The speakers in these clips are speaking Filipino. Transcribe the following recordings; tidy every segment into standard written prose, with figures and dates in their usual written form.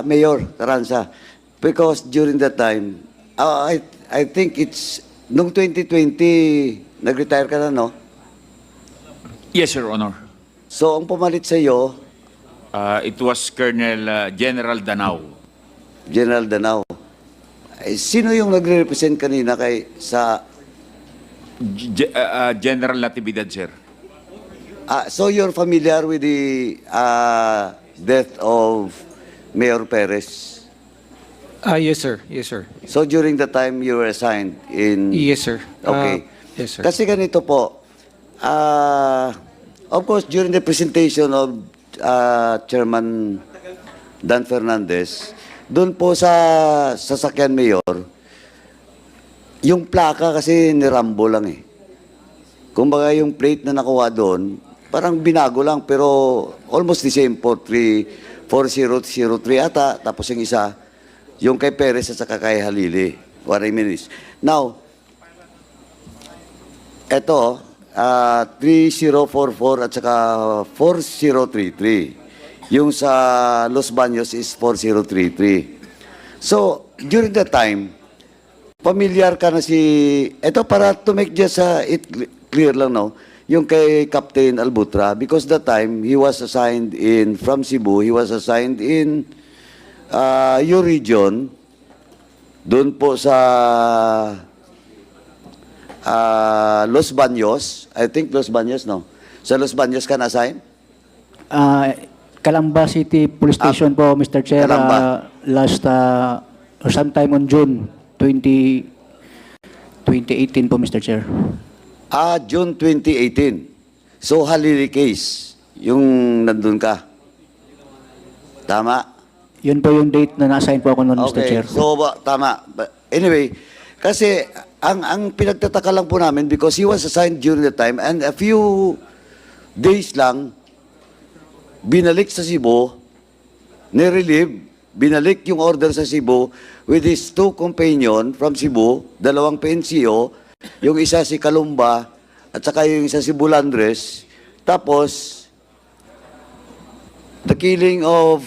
Mayor Carranza, because during that time, I think it's, noong 2020, nag-retire ka na, no? Yes, Your Honor. So, ang pumalit sa iyo, It was Colonel General Danao. General Danao. Sino yung nagre-represent kanina sa... General Natividad, sir. So, you're familiar with the death of Mayor Perez? Yes, sir. Yes, sir. So, during the time you were assigned in... Yes, sir. Okay. Yes, sir. Kasi ganito po, of course, during the presentation of Chairman Dan Fernandez, doon po sa sasakyan Mayor, yung plaka kasi ni Rambo lang eh. Kumbaga yung plate na nakuha doon, parang binago lang pero almost the same, 4003 ata, tapos yung isa, yung kay Perez at saka kay Halili, 40 minutes. Now, eto, 3044 at saka 4033. Yung sa Los Baños is 4033. So, during that time, familiar ka na ito para to make just it clear lang, no? Yung kay Captain Albutra, because that time, he was assigned from Cebu, he was assigned in your region, doon po sa Los Baños, I think Los Baños, no? Sa Los Baños ka na-assign? Calamba City Police Station po, Mr. Chair. Calamba. Last, or sometime on June 2018 po, Mr. Chair. June 2018. So, Halili case, yung nandun ka. Tama? Yun po yung date na na-assign po ako noon, Mr. Chair. So, tama. But anyway, kasi ang pinagtataka lang po namin because he was assigned during the time and a few days lang, binalik sa Cebu, nirelieve, binalik yung order sa Cebu with his two companion from Cebu, dalawang PNCO, yung isa si Calumba at saka yung isa si Bulandres. Tapos, the killing of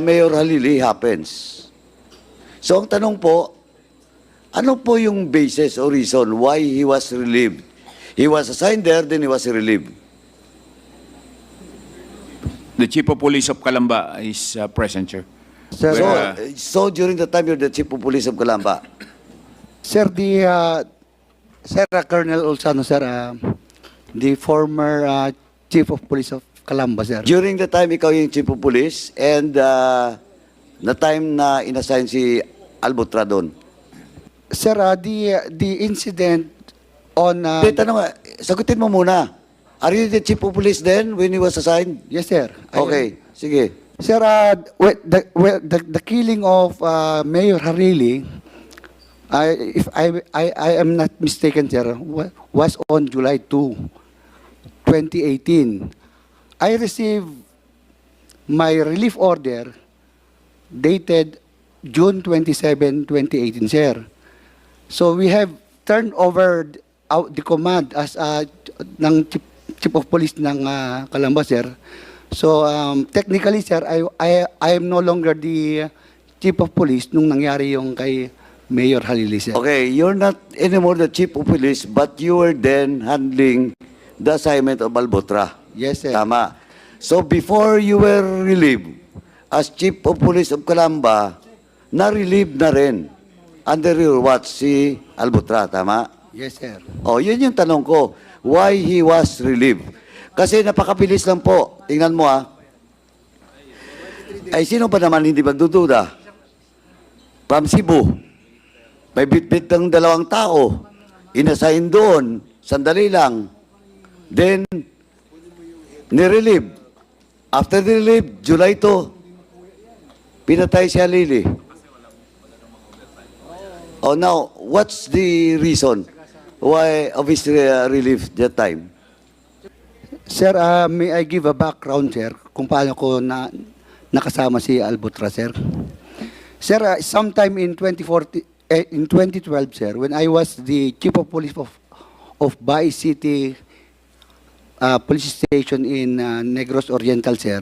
Mayor Halili happens. So, ang tanong po, ano po yung basis or reason why he was relieved? He was assigned there, then he was relieved. The Chief of Police of Calamba is present, sir. Sir, So during the time you're the Chief of Police of Calamba, sir, Sir Colonel Olsano, sir, the former Chief of Police of Calamba, sir. during the time ikaw yung Chief of Police and na time na inassign si Albutra doon. Sir, the incident on... Tanong, sagutin mo muna. Are you the Chief of Police then when he was assigned? yes, sir. Okay, sige. Sir, the killing of Mayor Harili, if I am not mistaken, sir, was on July 2, 2018. I received my relief order dated June 27, 2018, sir. So we have turned over the command as ng Chief of Police ng Calamba, sir. So technically, sir, I am no longer the Chief of Police nung nangyari yung kay Mayor Halili, sir. Okay, you're not anymore the Chief of Police but you were then handling the assignment of Albutra. Yes, sir. Tama. So before you were relieved as Chief of Police of Calamba, na-relieve na rin under your watch si Albutra, tama? Yes, sir. Oh, yun yung tanong ko. Why he was relieved? Kasi napakabilis lang po. Tingnan mo Ay, sino ba naman hindi magdududa? From Cebu. May bit-bit ng dalawang tao. Inassign doon. Sandali lang. Then, nirelieve. After the relief, July 2, pinatay si Halili. Oh, now, what's the reason why of his relief that time? Sir, may I give a background, sir, kung paano ko nakasama si Albutra, sir? Sir, sometime in 2012, sir, when I was the Chief of Police of Baay City Police Station in Negros Oriental, sir,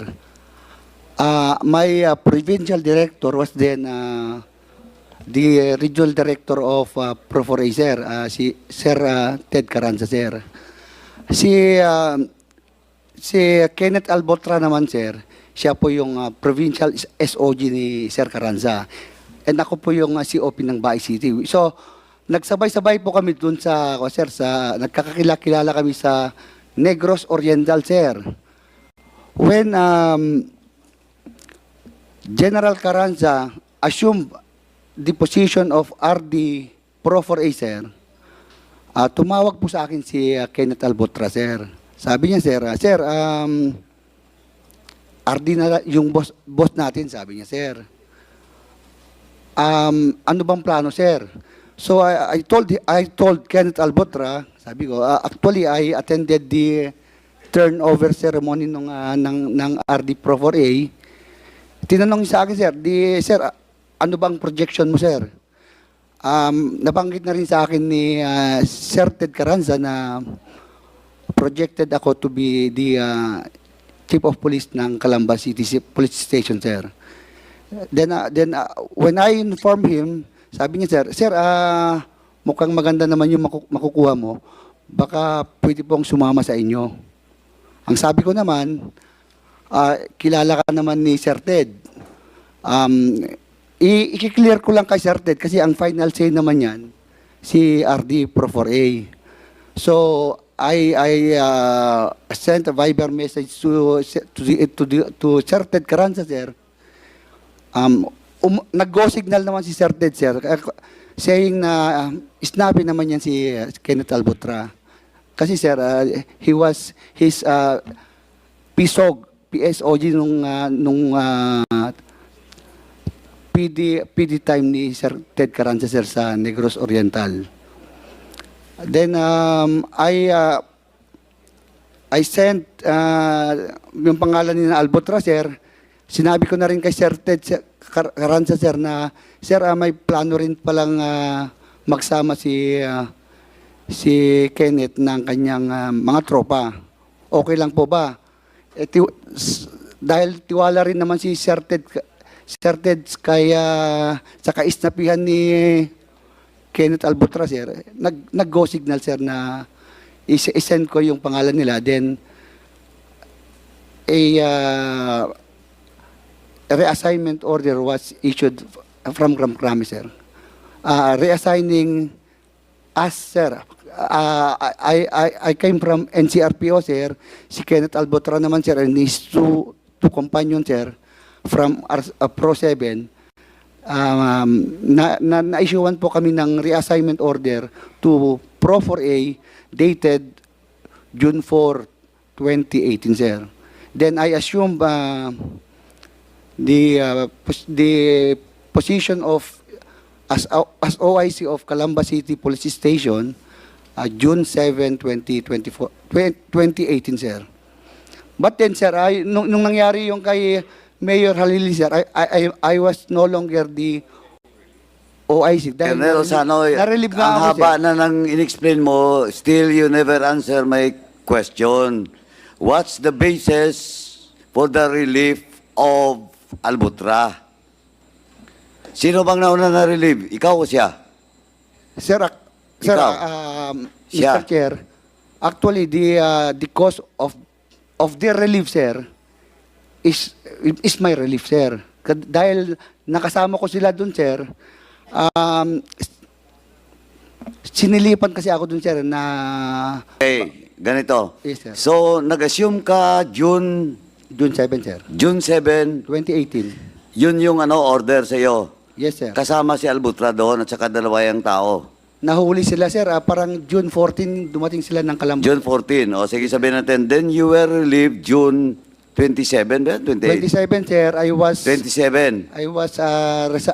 My provincial director was then the regional director of Pro 4A, sir, si Sir Ted Carranza, sir. Si Kenneth Albotra naman, sir, siya po yung provincial SOG ni Sir Carranza. And ako po yung COP ng Baay City. So, nagsabay-sabay po kami dun sa, sir, nagkakakilala kami sa Negros Oriental, sir. When General Carranza assumed the position of RD Pro 4A, sir, tumawag po sa akin si Kenneth Albotra, sir. Sabi niya, sir, RD na yung boss natin, sabi niya, sir. Ano bang plano, sir? So I told Kenneth Albotra, sabi ko, actually I attended the turnover ceremony ng RD Pro 4A. Tinanong niya sa akin, sir, sir, ano bang projection mo, sir? Nabanggit na rin sa akin ni Sir Ted Carranza na projected ako to be the chief of police ng Calamba City Police Station, sir. Then when I informed him, sabi niya, sir, mukhang maganda naman yung makukuha mo. Baka pwede pong sumama sa inyo. Ang sabi ko naman, kilala ka naman ni Sir Ted. I-clear ko lang kay Sir Ted kasi ang final say naman yan, si RD Pro 4A. So, I sent a Viber message to Sir Ted Carranza, sir. Nag-go signal naman si Sir Ted, sir, saying na snappy naman yan si Kenneth Albotra. Kasi, sir, his PSOG nung PD time ni Sir Ted Carranza, sir, sa Negros Oriental. Then I sent yung pangalan ni Albotra, sir. Sinabi ko na rin kay Sir Ted Carranza, sir, na sir, may plano rin palang magsama si Kenneth ng kanyang mga tropa. Okay lang po ba? Dahil tiwala rin naman si Sir Ted kaya sa kaisnapihan ni Kenneth Albotra, sir, nag-go signal, sir, na isend ko yung pangalan nila. Then, a reassignment order was issued from Krami, sir. Reassigning us, sir. I came from NCRPO, sir. Si Kenneth Albotra naman, sir, and his two companions, sir, from Pro 7. Na-issuean po kami ng reassignment order to Pro 4A dated June 4, 2018, sir. Then I assume the position of as OIC of Calamba City Police Station June 7, 2018, sir. But then, sir, nung nangyari yung kay Mayor Halili, sir, I was no longer the OIC. Colonel Sanoy, na-relieve nga ang ako, haba sir. na nang in-explain mo, still you never answer my question. What's the basis for the relief of Albotra? Sino bang nauna na relieve? Ikaw o siya? Sir, Ikaw. Siya. Mr. Chair, actually the cause of the relief, sir, is my relief, sir. Dahil nakasama ko sila dun, sir, sinilipan kasi ako dun, sir, na... Okay, ganito. Yes, sir. So, nag-assume ka June June 7, sir. 7, 2018. yun yung order sa iyo. Yes, sir. Kasama si Albotra doon at saka dalawa yung tao. Nahuli sila, sir. Parang June 14, dumating sila ng Calamba. June 14. O sige, sabihin natin. Then you were relieved June 27, ba? 28? 27, sir, I was 27.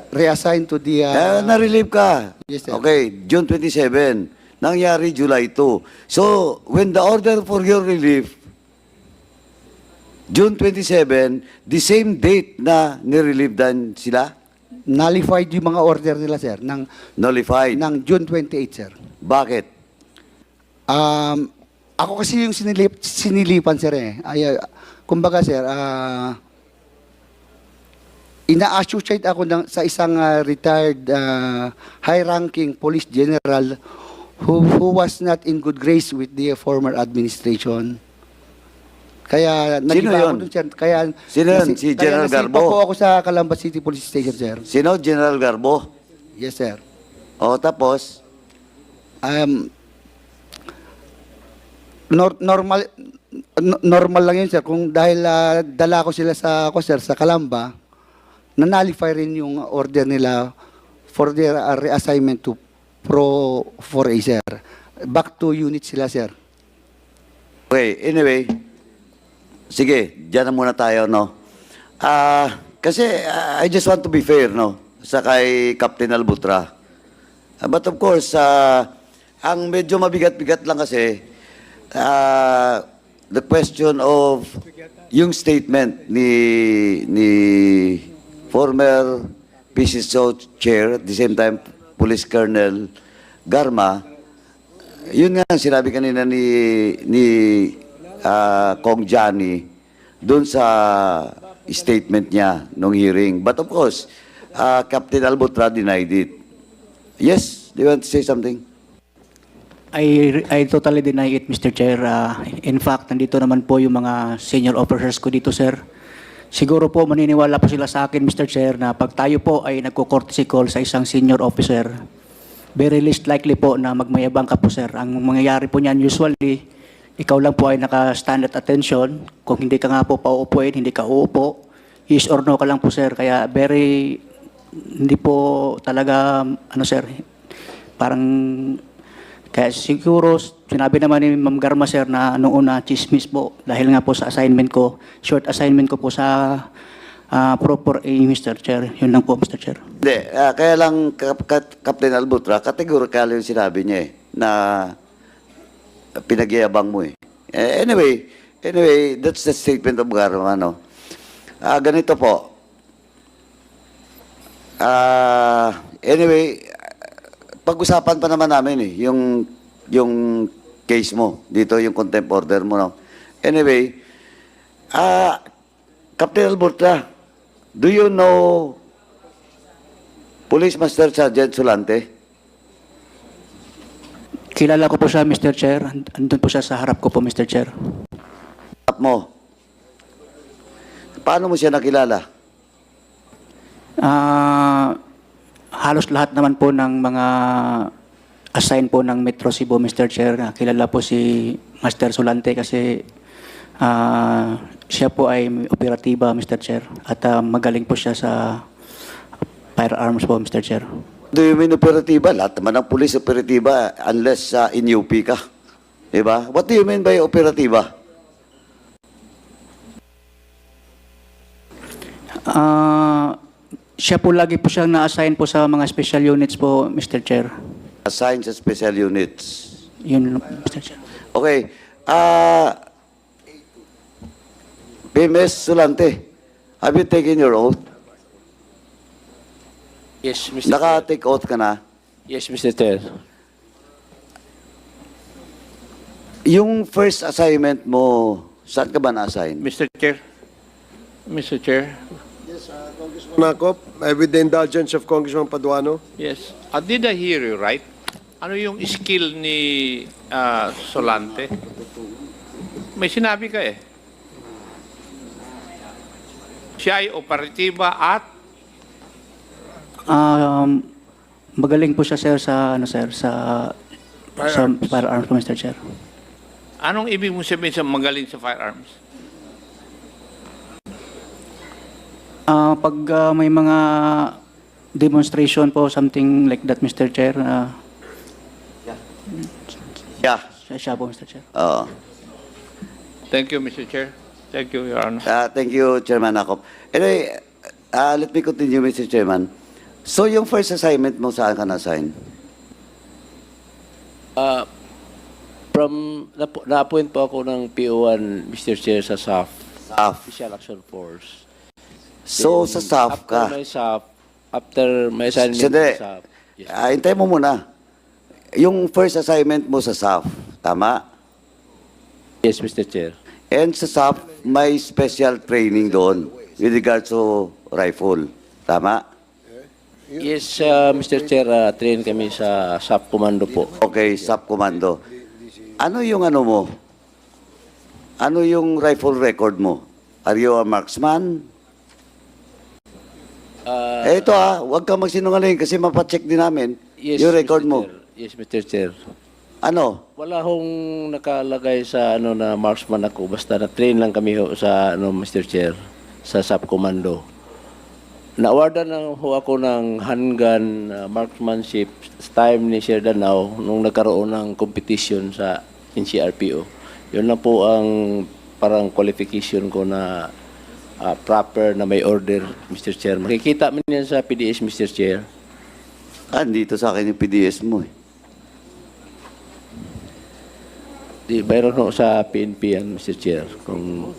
reassigned to the... Na-relieve ka. Yes, sir. Okay, June 27. Nangyari July 2. So, when the order for your relief, June 27, the same date na nirelieve dan sila? nullified yung mga order nila, sir, Nullified. ng June 28, sir. Bakit? Ako kasi yung sinilipan, sir, eh. Kumbaga, sir, ina-associate ako sa isang retired high-ranking police general who was not in good grace with the former administration. Kaya nagiba ako yun? dun, sir. Kaya, Sino yun? Si General kaya nasipa Garbo? po ako sa Calamba City Police Station, sir. Sino? General Garbo? Yes, sir. O, tapos? Normal lang yun, sir. Kung dahil dala ko sila sa Calamba, nanalify rin yung order nila for their reassignment to Pro 4A, sir. Back to unit sila, sir. Okay, anyway, sige, dyan na muna tayo, no? Kasi I just want to be fair, no? Sa kay Captain Albutra. But of course, ang medyo mabigat-bigat lang kasi, the question of yung statement ni former PCSO chair, at the same time, Police Colonel Garma, yun nga ang sinabi kanina ni Kong Johnny doon sa statement niya nung hearing. But of course, Captain Albutra denied it. Yes, do you want to say something? I totally deny it, Mr. Chair. In fact, nandito naman po yung mga senior officers ko dito, sir. Siguro po maniniwala po sila sa akin, Mr. Chair, na pag tayo po ay nagko-courtesy call sa isang senior officer, very least likely po na magmayabang ka po, sir. Ang mangyayari po niyan usually, ikaw lang po ay naka-stand at attention. Kung hindi ka nga po pauupuin, hindi ka uupo, yes or no ka lang po, sir. Kaya very, hindi po talaga, sir, parang, kaya siguro, sinabi naman ni Ma'am Garma, sir, na noong una, chismis po, dahil nga po sa assignment ko, short assignment ko po sa proper A, Mr. Chair. Yun lang po, Mr. Chair. Hindi, kaya lang Captain Albutra, categorical yung sinabi niya na pinagyayabang mo eh. Anyway, that's the statement of Garma, no? Ganito po. Anyway, pag-usapan pa naman namin eh, yung case mo, dito yung contempt order mo, no? Anyway, Captain Albutra, do you know Police Master Sergeant Sulante? Kilala ko po siya, Mr. Chair. Andun po siya sa harap ko po, Mr. Chair. Harap mo. Paano mo siya nakilala? Halos lahat naman po ng mga assign po ng Metro Cebu, Mr. Chair. Kilala po si Master Sulante kasi siya po ay operatiba, Mr. Chair. At magaling po siya sa firearms po, Mr. Chair. Do you mean operatiba? Lahat naman ng police operatiba unless in UP ka. Diba? What do you mean by operatiba? Siya po lagi po siyang na-assign po sa mga special units po, Mr. Chair. Assigned sa special units. Yun, Mr. Chair. Okay. PMS Sulante, have you taken your oath? Yes, Mr. Chair. Naka-take oath ka na? Yes, Mr. Chair. Yung first assignment mo, saan ka ba na-assign? Mr. Chair. Mr. Chair. Nakop, with the indulgence of Congressman Paduano. Yes. Did I hear you right? Ano yung skill ni Solante? May sinabi ka eh. Siya ay operatiba at Magaling po siya, sir, sa firearms po, Mr. Chair. anong ibig mo sabihin sa magaling sa firearms? Pag may mga demonstration po, something like that, Mr. Chair, Yeah. siya po, Mr. Chair. Oo. Thank you, Mr. Chair. Thank you, Your Honor. Thank you, Chairman Akop. Anyway, let me continue, Mr. Chairman. So, yung first assignment mo, saan ka na-assign? Na-appoint po ako ng PO1, Mr. Chair, sa SAF, SAF. Special Action Force. So, sa SAF ka. After my assignment Sandali. sa SAF. Yes. Hintay mo muna. Yung first assignment mo sa SAF, tama? Yes, Mr. Chair. And sa SAF, may special training doon with regards to rifle. Tama? Yes, Mr. Chair, train kami sa SAP Commando po. Okay, sub commando. Ano yung ano mo? Ano yung rifle record mo? Are you a marksman? Ito huwag kang magsinungaling kasi mapacheck din namin Yes, yung record Mr. mo. Chair. Yes, Mr. Chair. Ano? Wala hong nakalagay sa na marksman ako. Basta na-train lang kami ho sa Mr. Chair, sa SAP Commando. Na-awardan na ho ako ng handgun marksmanship sa time ni Sir Danao nung nagkaroon ng competition sa NCRPO. Yun na po ang parang qualification ko na proper na may order, Mr. Chair. Makikita mo yan sa PDS, Mr. Chair. Dito sa akin yung PDS mo eh. Di, mayroon ho sa PNP yan, Mr. Chair. Kung...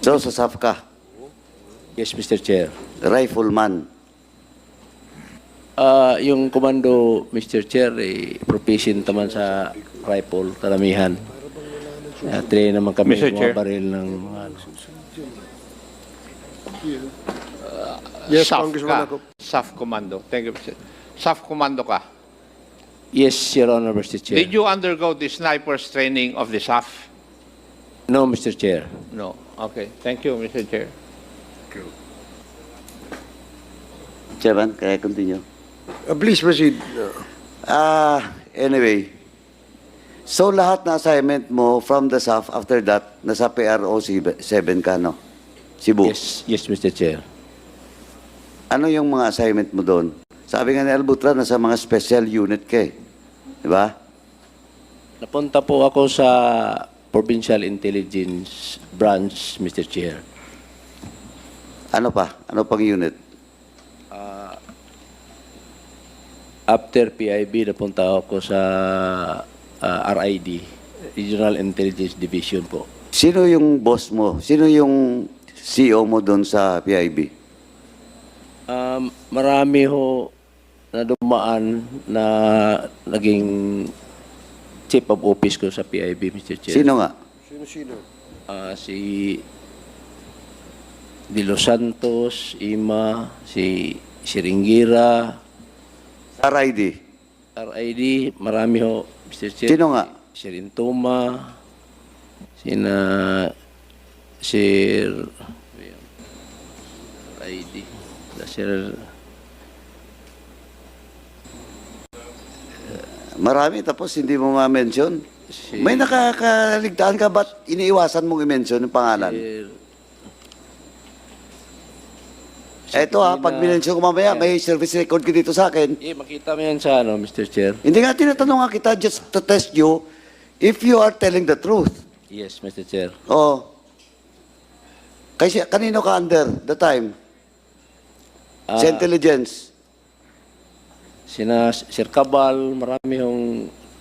So, sa SAF ka, Yes, Mr. Chair. rifleman. Yung komando, Mr. Chair, proficient naman sa rifle, karamihan. Train naman kami Mr. Chair. mga baril ng mga ano. Yes, SAF Congressman ka. Akop. SAF Commando. Thank you, Mr. SAF Commando ka. Yes, Your Honor, Mr. Chair. Did you undergo the sniper's training of the SAF? No, Mr. Chair. No. Okay. Thank you, Mr. Chair. Chairman, kaya continue. Please proceed. Anyway, so lahat na assignment mo from the SAF, after that, nasa PRO 7 ka, no? Cebu. Yes, Mr. Chair. Ano yung mga assignment mo doon? Sabi nga ni Albutra, nasa mga special unit ka eh. Di ba? Napunta po ako sa Provincial Intelligence Branch, Mr. Chair. Ano pa? Ano pang unit? After PIB, napunta ako sa RID, Regional Intelligence Division po. Sino yung boss mo? Sino yung CEO mo doon sa PIB? Marami ho na dumaan na naging chief of office ko sa PIB, Mr. Chair. Sino nga? Sino-sino? Si De Los Santos, Ima, si Siringira, RID. RID, marami ho, Mr. Chair. Sino nga? Sirintuma, Sir RID, Sir... Marami, tapos hindi mo ma-mention. Si- May nakakaligtaan ka, ba't iniiwasan mong i-mention yung pangalan? Eto pag minention ko mamaya, may service record ka dito sa akin. makita mo yan sa Mr. Chair. Hindi nga, tinatanong nga kita just to test you if you are telling the truth. Yes, Mr. Chair. Oh. Kasi kanino ka under the time? Sa intelligence. Sina Sir Cabal, marami hong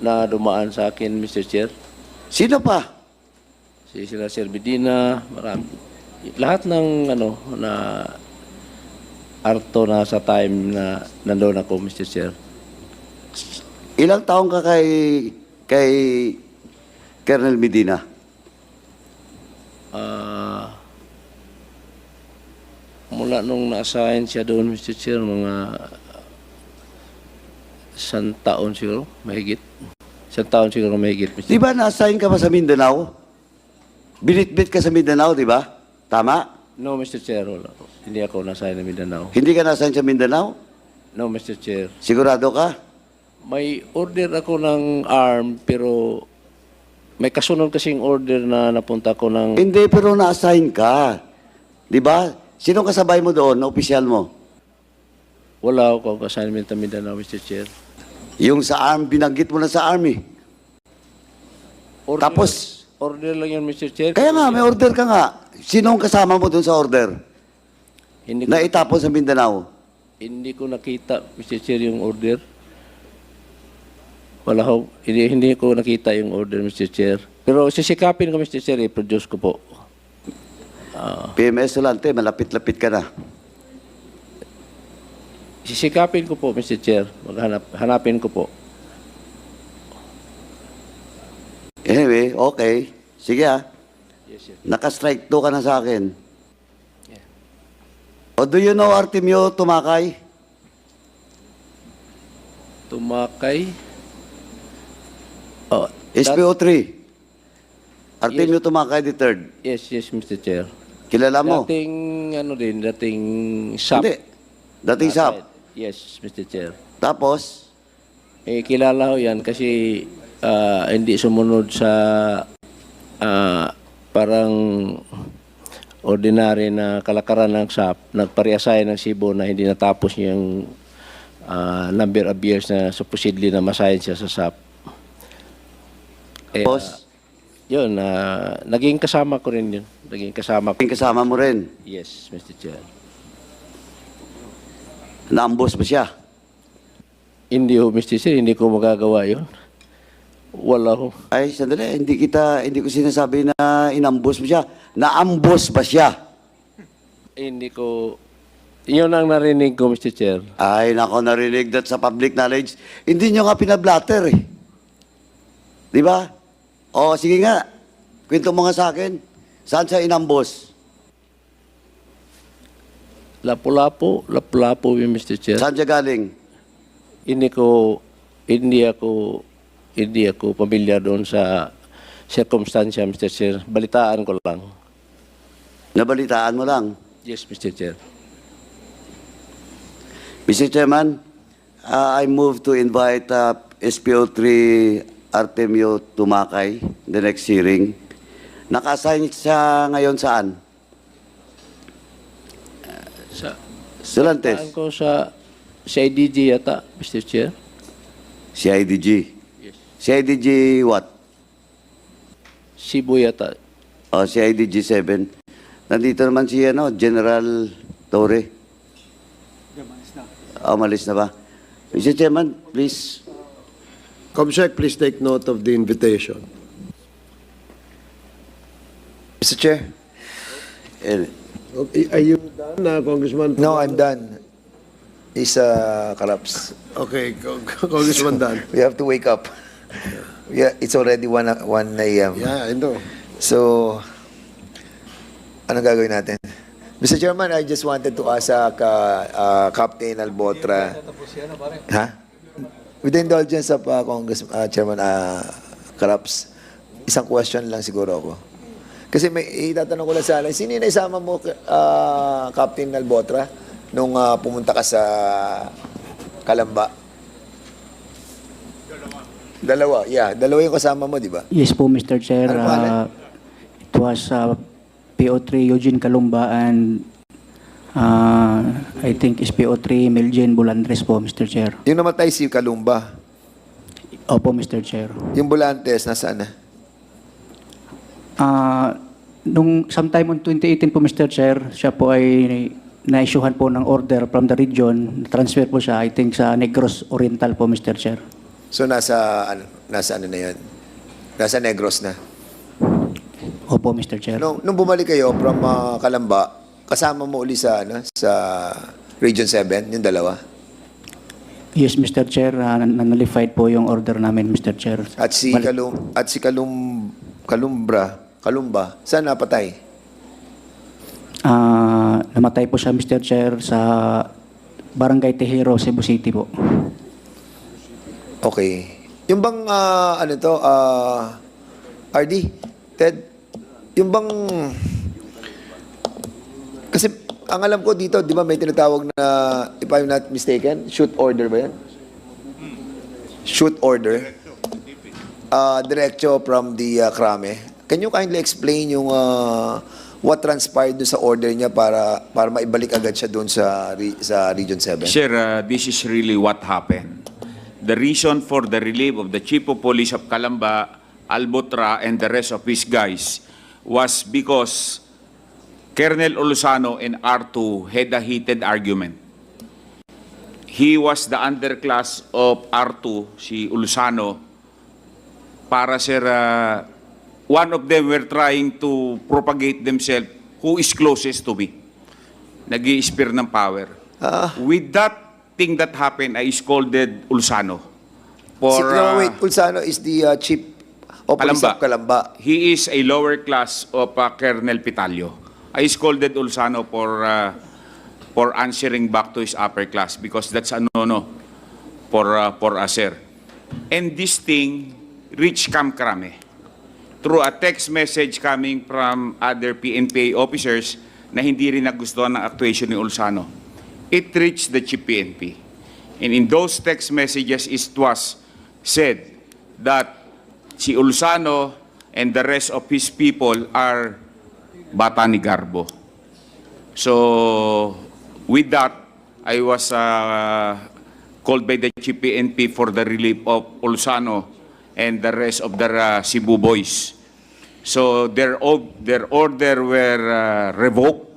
na dumaan sa akin, Mr. Chair. Sino pa? Sila Sir Medina, marami. Lahat ng na arto na sa time na nandoon ako, Mr. Chair. Ilang taong ka kay Colonel Medina? Mula nung na-assign siya doon, Mr. Chair, mga 100 taon siguro, mahigit. 100 taon siguro mahigit, Mr. Di ba na-assign ka pa sa Mindanao? Binitbit ka sa Mindanao, di ba? Tama? No, Mr. Chair, wala. Hindi ako na-assign na Mindanao. Hindi ka na-assign sa Mindanao? No, Mr. Chair. Sigurado ka? May order ako ng arm, pero may kasunod kasing order na napunta ko ng... Hindi, pero na-assign ka. Di ba? Sino kasabay mo doon, na opisyal mo? Wala ako assignment na Mindanao, Mr. Chair. Yung sa arm, binanggit mo na sa army. Order, Tapos, order lang yun, Mr. Chair. kaya nga, may order ka nga. Sino ang kasama mo doon sa order? Hindi ko, Na itapon sa Mindanao? hindi ko nakita, Mr. Chair, yung order. Wala ho. Hindi ko nakita yung order, Mr. Chair. Pero sisikapin ko, Mr. Chair, i-produce ko po. PMS Solante, malapit-lapit ka na. Sisikapin ko po, Mr. Chair. Hanapin ko po. Anyway, okay. Sige Yes, sir. Naka-strike 2 ka na sa akin. O do you know Artemio Tumakay? Tumakay. Oh, SPO3. Artemio Tumakay III. yes, Mr. Chair. Kilala mo? Dating, dating SAP. Hindi. Dating SAP. Yes, Mr. Chair. Tapos, Kilala ko yan kasi hindi sumunod sa parang ordinary na kalakaran ng SAP. Nagpare-assign ng Cebu na hindi natapos niya yung number of years na supposedly na masahin siya sa SAP. Boss? Yun, naging kasama ko rin yun. Naging kasama ko. kasama mo rin. Yes, Mr. Chair. Naambos ba siya? Hindi ho, Mr. Chair, hindi ko magagawa yun. Wala ho. Ay, sandali. Hindi ko sinasabi na inambos mo siya. Naambos ba siya? Hindi ko... Yun ang narinig ko, Mr. Chair. Ay, nako, narinig that sa public knowledge. Hindi nyo nga pinablatter eh. Di ba? O, sige nga. Kwento mo nga sa akin. Saan siya inambos? Lapu-lapu yun, Mr. Chair. Saan siya galing? Hindi ako pamilyar doon sa circumstansya, Mr. Chair. Balitaan ko lang. Nabalitaan mo lang. Yes, Mr. Chair. Mr. Chairman, I move to invite SPO3 Artemio Tumakay the next hearing. Naka-assign siya ngayon saan? Solantes. Saan ko sa IDG yata, Mr. Chair? CIDG. Yes. CIDG what? Cebu yata. O, CIDG 7. Nandito naman si General Torre. Umalis na ba? Mr. Chairman, please. Comsec, please take note of the invitation. Mr. Chair? Okay, are you done, Congressman? No, I'm done. Is collapse. Okay, Congressman Dan. We have to wake up. Yeah, it's already 1 a.m. Yeah, I know. So, anong gagawin natin? Mr. Chairman, I just wanted to ask Captain Albotra. Ha? With the indulgence of Chairman Collapse, isang question lang siguro ako. Kasi may itatanong ko lang sana, sino yung naisama mo, Captain Albotra, nung pumunta ka sa Kalamba? Dalawa, yeah. Dalawa yung kasama mo, di ba? Yes po, Mr. Chair. Ano pangalan? It was PO3 Eugene Calumba and I think is PO3 Meljen Bulandres po, Mr. Chair. Yung namatay si Kalumba. Opo, Mr. Chair. Yung Bulantes, nasaan na? Nung sometime on 2018 po, Mr. Chair, siya po ay na-issuehan po ng order from the region. Transfer po siya, I think, sa Negros Oriental po, Mr. Chair. So nasa ano na yun? Nasa Negros na. Opo, Mr. Chair. Nung bumalik kayo from Kalamba, kasama mo uli sa sa Region 7, yung dalawa. Yes, Mr. Chair. Nullified po yung order namin, Mr. Chair. At si Kalumba, saan napatay? Namatay po siya, Mr. Chair, sa Barangay Tejero, Cebu City po. Okay. Yung bang RD, Ted, yung bang kasi ang alam ko dito, di ba may tinatawag na, if I'm not mistaken, shoot order ba yan? Shoot order. Diretso from the Krame. Can you kindly explain yung what transpired doon sa order niya para maibalik agad siya doon sa Region 7? Sir, this is really what happened. The reason for the relief of the Chief of Police of Calamba, Albotra, and the rest of his guys was because Colonel Olusano and R2 had a heated argument. He was the underclass of R2, si Olusano, para sir, one of them were trying to propagate themselves who is closest to me. Nag-i-spear ng power. With that thing that happened, I scolded Ulsano. Wait, Ulsano is the Chief of Police of Calamba. He is a lower class of Colonel Pitalio. I scolded Ulsano for for answering back to his upper class because that's a no-no for us, sir. And this thing reached Kamkrame through a text message coming from other PNPA officers na hindi rin nagustuhan ng actuation ni Ulsano. It reached the chief PNP. And in those text messages, it was said that si Ulsano and the rest of his people are bata ni Garbo. So, with that, I was called by the chief PNP for the relief of Ulsano and the rest of the Cebu boys. So their order were revoked,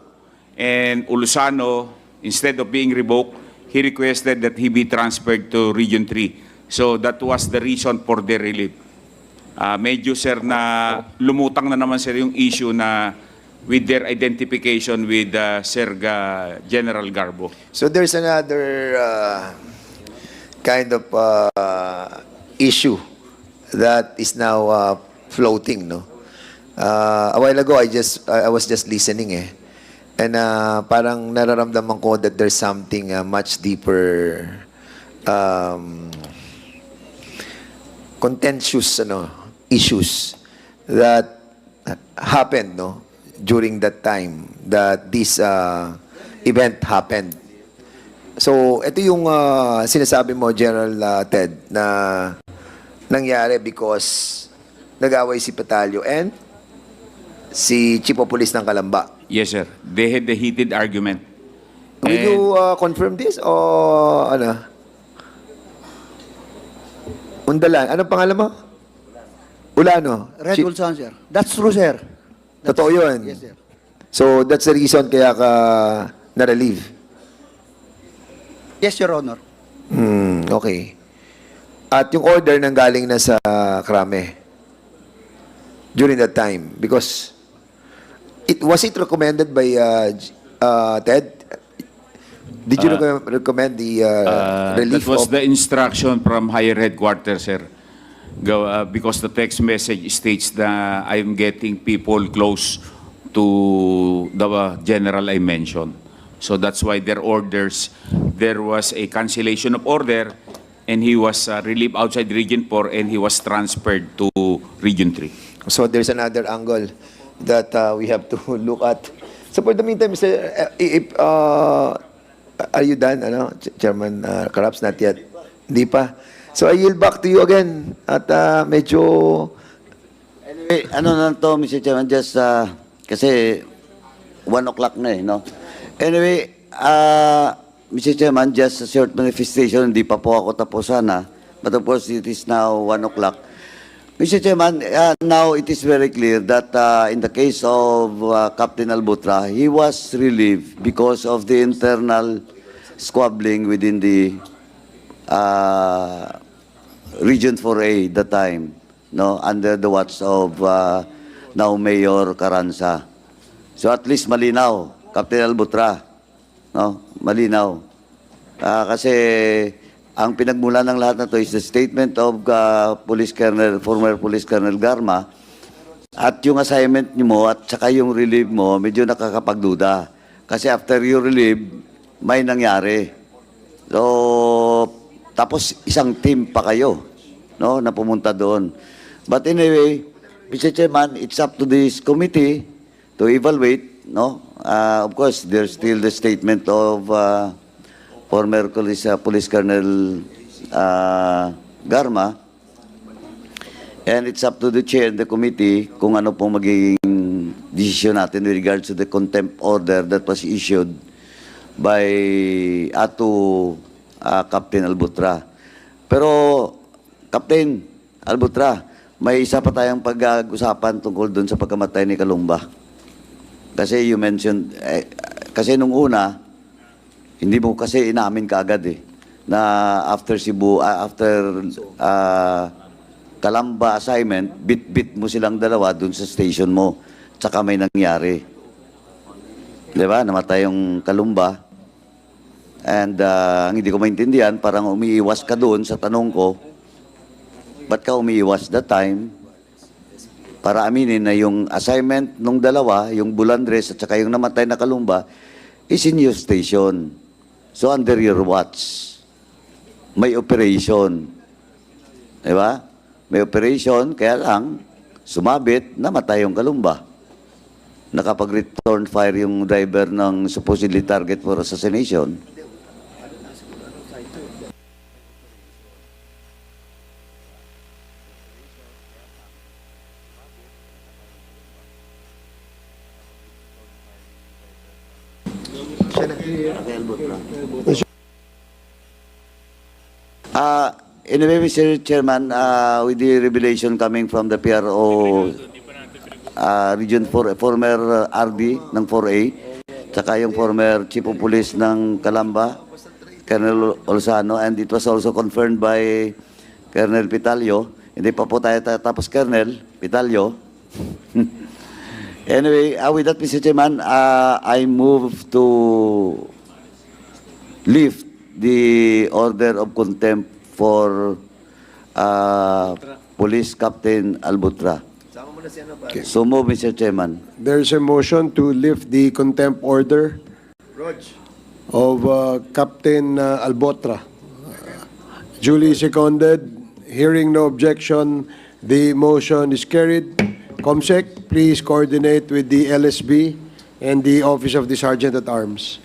and Ulsano, instead of being revoked, he requested that he be transferred to Region 3. So that was the reason for their relief. Medyo, sir, na lumutang na naman, sir, yung issue na with their identification with General Garbo. So there's another kind of issue that is now floating, no? A while ago, I was just listening, and parang nararamdaman ko that there's something much deeper, contentious issues that happened, no, during that time that this event happened. So, ito yung sinasabi mo, General Ted, na nangyari because nag-away si Patalio and si Chief of Police ng Calamba. Yes, sir. They had the heated argument. Will And- you confirm this o ano? Undalan. Anong pangalan mo? Ulano. Red Si- Ulsan, sir. That's true, sir. Totoo yun. Yes, sir. So, that's the reason kaya ka na-relieve. Yes, Your Honor. Okay. At yung order nang galing na sa Krame during that time because was it recommended by Ted? Did you recommend the relief That was of the instruction from higher headquarters, sir. Because the text message states that I am getting people close to the general I mentioned. So that's why their orders, there was a cancellation of order, and he was relieved outside Region 4, and he was transferred to Region 3. So there's another angle that we have to look at. So for the meantime, Mr. If, are you done, Chairman Caraps? Not yet. Hindi pa. So I yield back to you again. At medyo... Anyway, ano na to, Mr. Chairman, just kasi 1 o'clock na no? Anyway, Mr. Chairman, just a short manifestation, hindi pa po ako tapos sana. But of course, it is now 1 o'clock. Mr. Chairman, now it is very clear that in the case of Captain Albutra, he was relieved because of the internal squabbling within the Region 4A that time, no, under the watch of now Mayor Carranza. So at least malinaw, Captain Albutra, no, malinaw. Kasi ang pinagmula ng lahat na to is the statement of former Police Colonel Garma, at yung assignment mo at saka yung relieve mo, medyo nakakapagduda. Kasi after you relieve, may nangyari. So, tapos isang team pa kayo, no, na pumunta doon. But anyway, Mr. Chairman, it's up to this committee to evaluate, no? Of course, there's still the statement of former Police Colonel Garma, and it's up to the chair and the committee kung ano pong magiging decision natin with regards to the contempt order that was issued by Captain Albutra. Pero, Captain Albutra, may isa pa tayong pag-usapan tungkol doon sa pagkamatay ni Kalumba. Kasi you mentioned, kasi nung una, hindi mo kasi inamin kaagad na after Kalamba assignment, bit-bit mo silang dalawa doon sa station mo, tsaka may nangyari. Di ba? Namatay yung Kalumba. And ang hindi ko maintindihan, parang umiiwas ka doon sa tanong ko, ba't ka umiiwas that time? Para aminin na yung assignment nung dalawa, yung Bulandres at saka yung namatay na Kalumba, is in your station. So under your watch, may operation. Diba? May operation, kaya lang, sumabit, namatay yung Kalumba. Nakapag-return fire yung driver ng supposedly target for assassination. Anyway, Mr. Chairman, with the revelation coming from the PRO Region 4, former RD ng 4A, tsaka yung former Chief of Police ng Calamba, Colonel Olsano, and it was also confirmed by Colonel Pitalio. Hindi pa po tayo tapos, Colonel Pitalio. Anyway, with that, Mr. Chairman, I move to lift the order of contempt for Police Captain Albutra. So move, Mr. Chairman. There's a motion to lift the contempt order of Captain Albotra. Duly seconded. Hearing no objection, the motion is carried. COMSEC, please coordinate with the LSB and the Office of the Sergeant at Arms.